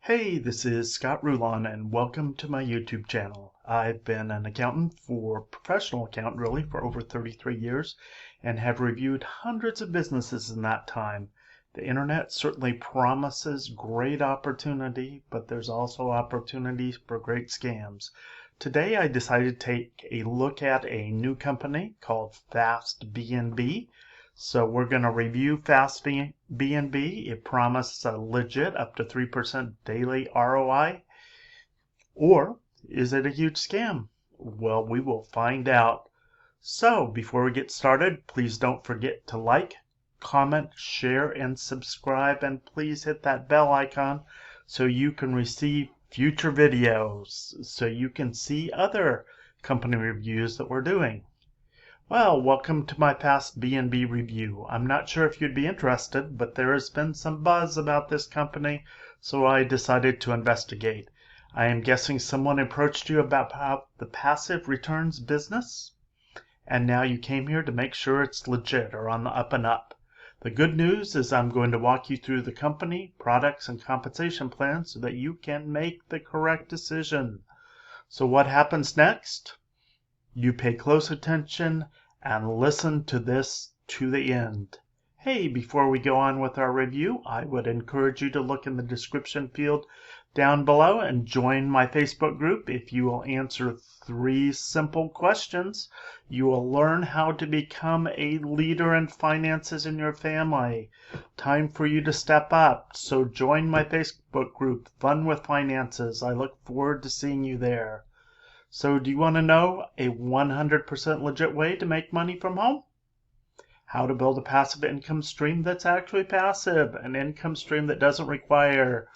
Hey, this is Scott Rulon and welcome to my YouTube channel. I've been an accountant professional accountant really, for over 33 years and have reviewed hundreds of businesses in that time. The internet certainly promises great opportunity, but there's also opportunities for great scams. Today I decided to take a look at a new company called FastBNB. So we're going to review FastBNB. It promises a legit up to 3% daily ROI. Or is it a huge scam? Well, we will find out. So before we get started, please don't forget to like, comment, share, and subscribe. And please hit that bell icon so you can receive future videos, so you can see other company reviews that we're doing. Well, welcome to my FastBNB review. I'm not sure if you'd be interested, but there has been some buzz about this company, so I decided to investigate. I am guessing someone approached you about the passive returns business, and now you came here to make sure it's legit or on the up and up. The good news is I'm going to walk you through the company, products, and compensation plans so that you can make the correct decision. So what happens next? You pay close attention and listen to this to the end. Hey, before we go on with our review, I would encourage you to look in the description field down below and join my Facebook group. If you will answer 3 simple questions, you will learn how to become a leader in finances in your family. Time for you to step up. So join my Facebook group, Fun with Finances. I look forward to seeing you there. So do you want to know a 100% legit way to make money from home? How to build a passive income stream that's actually passive, an income stream that doesn't require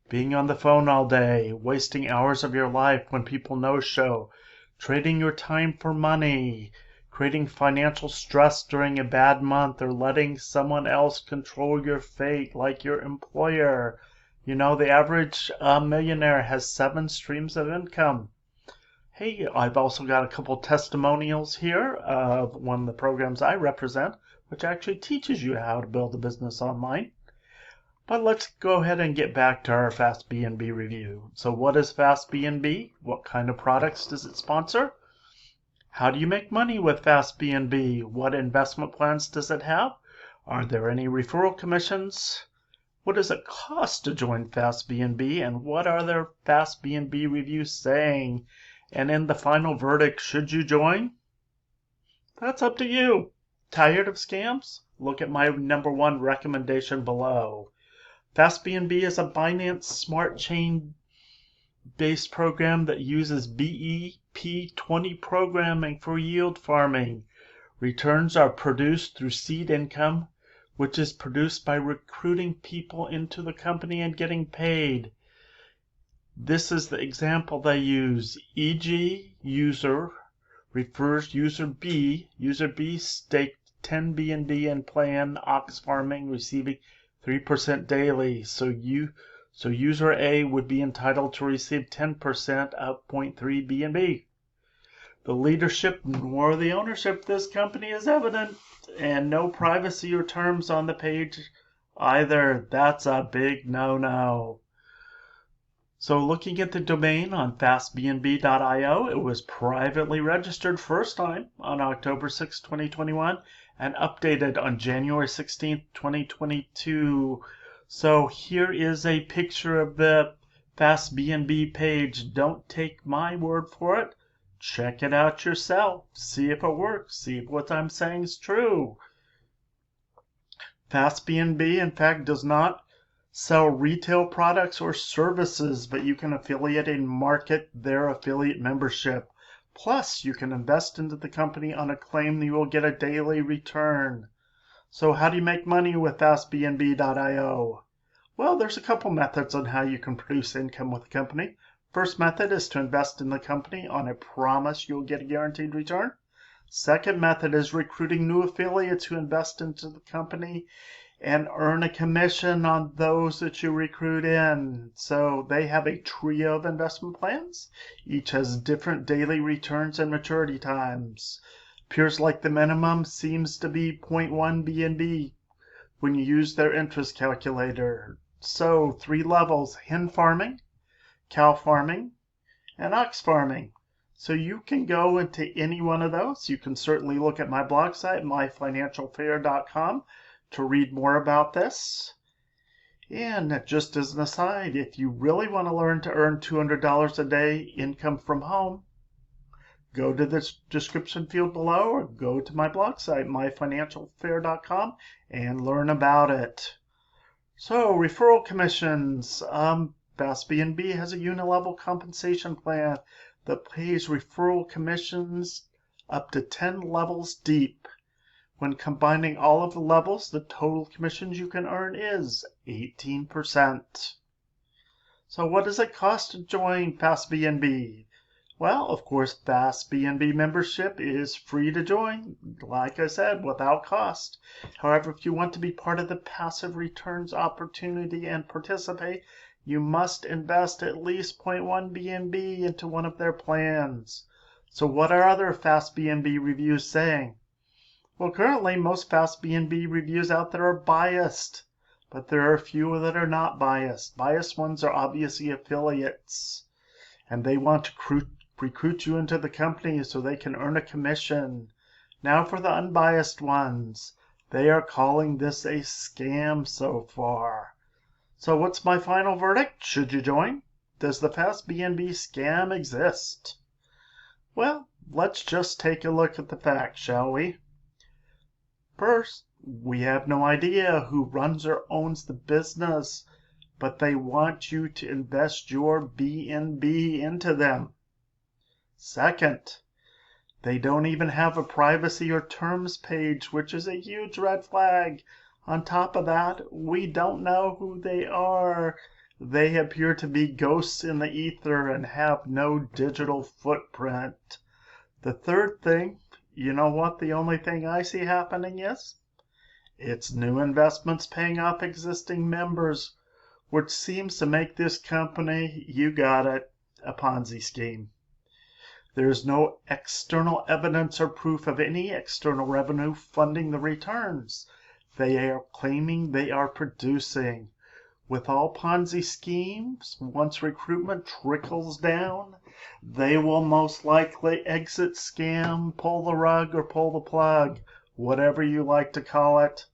being on the phone all day, wasting hours of your life when people no-show, trading your time for money, creating financial stress during a bad month, or letting someone else control your fate like your employer. You know, the average millionaire has 7 streams of income. Hey, I've also got a couple testimonials here of one of the programs I represent, which actually teaches you how to build a business online. But let's go ahead and get back to our FastBNB review. So what is FastBNB? What kind of products does it sponsor? How do you make money with FastBNB? What investment plans does it have? Are there any referral commissions? What does it cost to join FastBNB? And what are their FastBNB reviews saying? And in the final verdict, should you join? That's up to you. Tired of scams? Look at my #1 recommendation below. FastBNB is a Binance Smart Chain based program that uses BEP20 programming for yield farming. Returns are produced through seed income, which is produced by recruiting people into the company and getting paid. This is the example they use, e.g. user refers user B. User B staked 10 BNB and plan ox farming, receiving 3% daily. So user A would be entitled to receive 10% of 0.3 BNB. The leadership nor the ownership of this company is evident, and no privacy or terms on the page either. That's a big no-no. So looking at the domain on fastbnb.io, it was privately registered first time on October 6, 2021 and updated on January 16, 2022. So here is a picture of the FastBNB page. Don't take my word for it. Check it out yourself. See if it works. See if what I'm saying is true. FastBNB, in fact, does not sell retail products or services, but you can affiliate and market their affiliate membership. Plus, you can invest into the company on a claim that you will get a daily return. So how do you make money with FastBNB.io? Well, there's a couple methods on how you can produce income with the company. First method is to invest in the company on a promise you'll get a guaranteed return. Second method is recruiting new affiliates who invest into the company and earn a commission on those that you recruit in. So they have a trio of investment plans. Each has different daily returns and maturity times. Appears like the minimum seems to be 0.1 BNB when you use their interest calculator. So 3 levels: hen farming, cow farming, and ox farming. So you can go into any one of those. You can certainly look at my blog site, myfinancialfair.com, to read more about this. And just as an aside, if you really want to learn to earn $200 a day income from home, go to the description field below or go to my blog site, myfinancialfair.com, and learn about it. So, referral commissions. FastBNB has a unilevel compensation plan that pays referral commissions up to 10 levels deep. When combining all of the levels, the total commissions you can earn is 18%. So what does it cost to join FastBNB? Well, of course, FastBNB membership is free to join, like I said, without cost. However, if you want to be part of the passive returns opportunity and participate, you must invest at least 0.1 BNB into one of their plans. So what are other FastBNB reviews saying? Well, currently, most FastBNB reviews out there are biased, but there are a few that are not biased. Biased ones are obviously affiliates, and they want to recruit you into the company so they can earn a commission. Now for the unbiased ones. They are calling this a scam so far. So what's my final verdict? Should you join? Does the FastBNB scam exist? Well, let's just take a look at the facts, shall we? First, we have no idea who runs or owns the business, but they want you to invest your BNB into them. Second, they don't even have a privacy or terms page, which is a huge red flag. On top of that, we don't know who they are. They appear to be ghosts in the ether and have no digital footprint. The third thing, you know what the only thing I see happening is? It's new investments paying off existing members, which seems to make this company, you got it, a Ponzi scheme. There is no external evidence or proof of any external revenue funding the returns they are claiming they are producing. With all Ponzi schemes, once recruitment trickles down, they will most likely exit scam, pull the rug, or pull the plug, whatever you like to call it.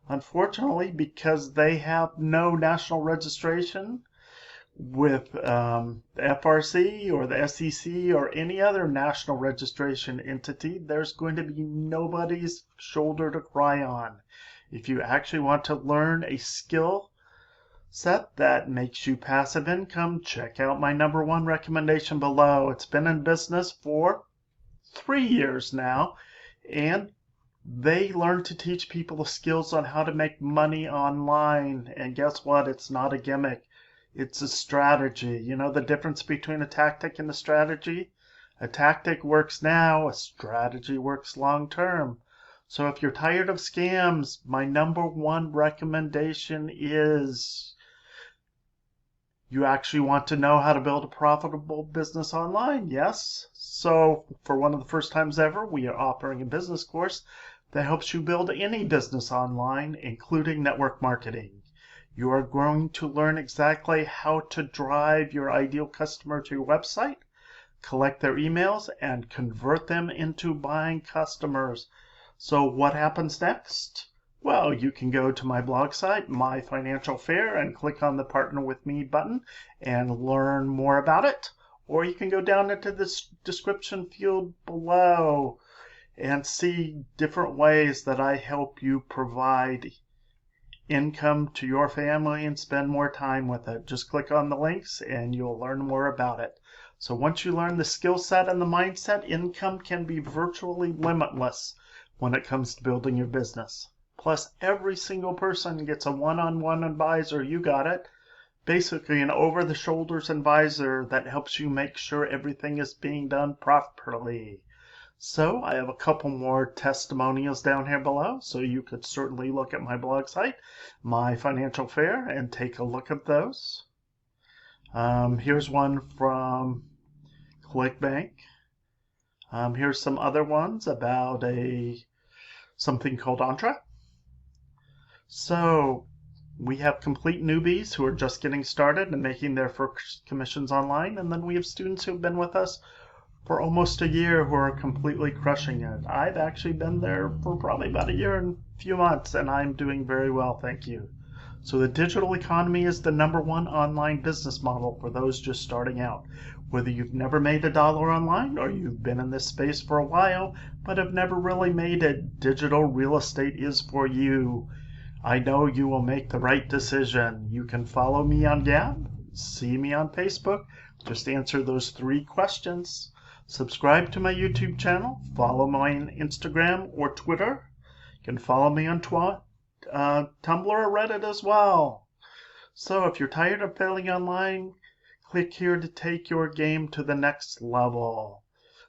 Unfortunately, because they have no national registration with the FRC or the SEC or any other national registration entity, there's going to be nobody's shoulder to cry on. If you actually want to learn a skill set that makes you passive income, check out my #1 recommendation below. It's been in business for 3 years now, and they learn to teach people the skills on how to make money online. And guess what? It's not a gimmick. It's a strategy. You know the difference between a tactic and a strategy? A tactic works now, a strategy works long term. So if you're tired of scams, my #1 recommendation is you actually want to know how to build a profitable business online, yes? So for one of the first times ever, we are offering a business course that helps you build any business online, including network marketing. You are going to learn exactly how to drive your ideal customer to your website, collect their emails, and convert them into buying customers. So what happens next? Well, you can go to my blog site, My Financial Fair, and click on the Partner With Me button and learn more about it. Or you can go down into the description field below and see different ways that I help you provide income to your family and spend more time with it. Just click on the links and you'll learn more about it. So once you learn the skill set and the mindset, income can be virtually limitless when it comes to building your business. Plus, every single person gets a one-on-one advisor, you got it, basically an over-the-shoulders advisor that helps you make sure everything is being done properly. So I have a couple more testimonials down here below, so you could certainly look at my blog site, My Financial Fair, and take a look at those. Here's one from ClickBank. Here's some other ones about something called Entra. So We have complete newbies who are just getting started and making their first commissions online, and then we have students who've been with us for almost a year who are completely crushing it. I've actually been there for probably about a year and a few months, and I'm doing very well, thank you. So the digital economy is the #1 online business model for those just starting out. Whether you've never made $1 online or you've been in this space for a while but have never really made it, digital real estate is for you. I know you will make the right decision. You can follow me on Gab, see me on Facebook, just answer those 3 questions. Subscribe to my YouTube channel, follow me on Instagram or Twitter. You can follow me on Tumblr or Reddit as well. So if you're tired of failing online, click here to take your game to the next level.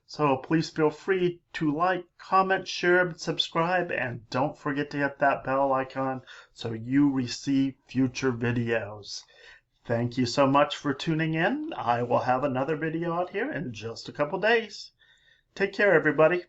So please feel free to like, comment, share, subscribe, and don't forget to hit that bell icon so you receive future videos. Thank you so much for tuning in. I will have another video out here in just a couple days. Take care, everybody.